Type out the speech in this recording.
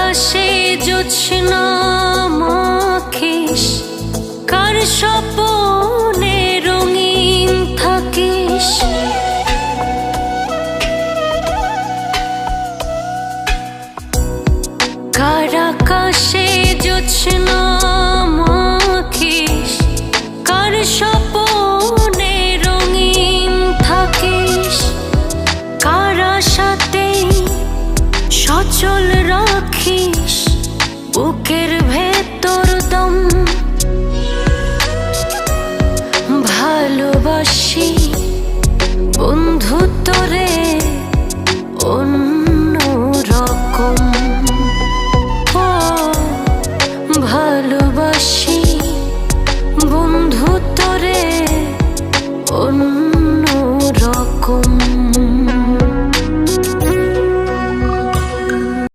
আকাশে জোছনা মাখিস, কার স্বপনে রঙিন থাকিস। কার আকাশে জোছনা মাখিস, কার স্বপনে রঙিন থাকিস। কার আশাতে সচল রাখিস বুকের ভেতর দম। ভালোবাসি বন্ধু তোরে